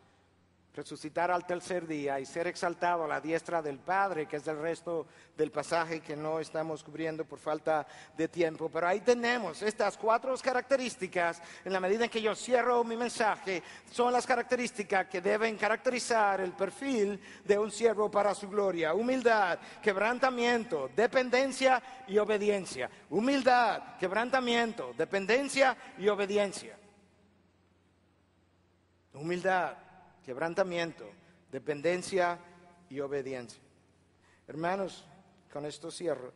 resucitar al tercer día y ser exaltado a la diestra del Padre, que es el resto del pasaje que no estamos cubriendo por falta de tiempo. Pero ahí tenemos estas 4 características. En la medida en que yo cierro mi mensaje, son las características que deben caracterizar el perfil de un siervo para su gloria: humildad, quebrantamiento, dependencia y obediencia. Humildad, quebrantamiento, dependencia y obediencia. Humildad, quebrantamiento, dependencia y obediencia. Hermanos, con esto cierro.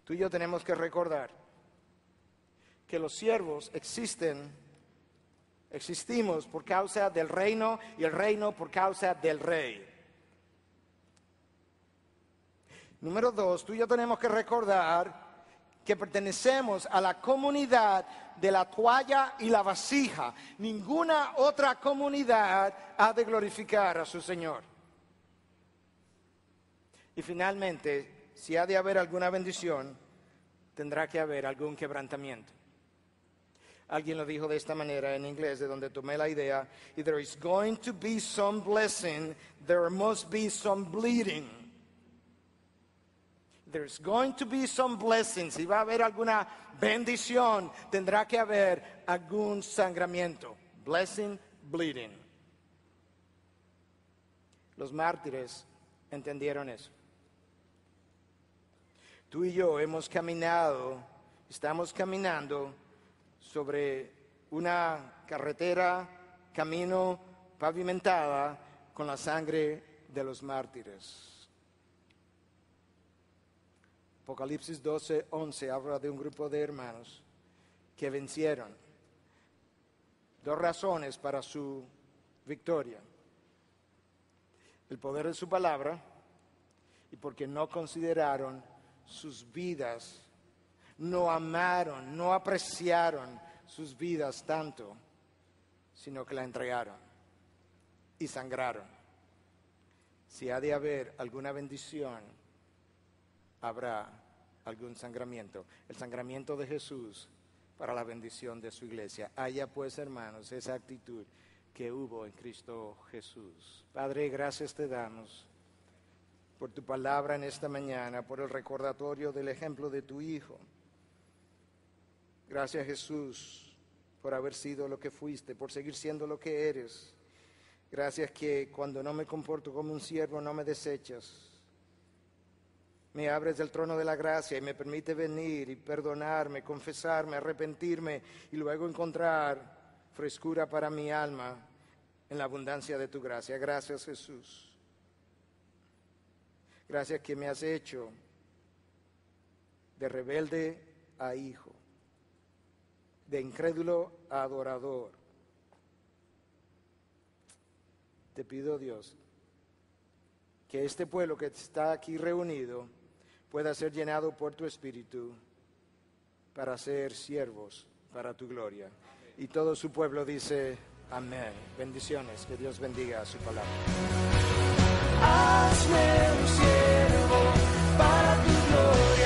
Tú y yo tenemos que recordar que los siervos existimos por causa del reino y el reino por causa del rey. Número 2, tú y yo tenemos que recordar que pertenecemos a la comunidad de la toalla y la vasija. Ninguna otra comunidad ha de glorificar a su Señor. Y finalmente, si ha de haber alguna bendición, tendrá que haber algún quebrantamiento. Alguien lo dijo de esta manera en inglés, de donde tomé la idea: if there is going to be some blessing, there must be some bleeding. There's going to be some blessings. Si va a haber alguna bendición, tendrá que haber algún sangramiento. Blessing, bleeding. Los mártires entendieron eso. Tú y yo estamos caminando sobre una carretera, camino pavimentada con la sangre de los mártires. Apocalipsis 12:11 habla de un grupo de hermanos que vencieron. 2 razones para su victoria: el poder de su palabra y porque no consideraron sus vidas, no amaron, no apreciaron sus vidas tanto, sino que la entregaron y sangraron. Si ha de haber alguna bendición, habrá algún sangramiento. El sangramiento de Jesús para la bendición de su iglesia. Haya pues, hermanos, esa actitud que hubo en Cristo Jesús. Padre, gracias te damos por tu palabra en esta mañana, por el recordatorio del ejemplo de tu Hijo. Gracias, Jesús, por haber sido lo que fuiste, por seguir siendo lo que eres. Gracias que cuando no me comporto como un siervo no me desechas. Me abres del trono de la gracia y me permite venir y perdonarme, confesarme, arrepentirme y luego encontrar frescura para mi alma en la abundancia de tu gracia. Gracias, Jesús. Gracias que me has hecho de rebelde a hijo, de incrédulo a adorador. Te pido, Dios, que este pueblo que está aquí reunido pueda ser llenado por tu Espíritu para ser siervos para tu gloria. Y todo su pueblo dice amén. Bendiciones, que Dios bendiga su palabra. Hazme un siervo para tu gloria.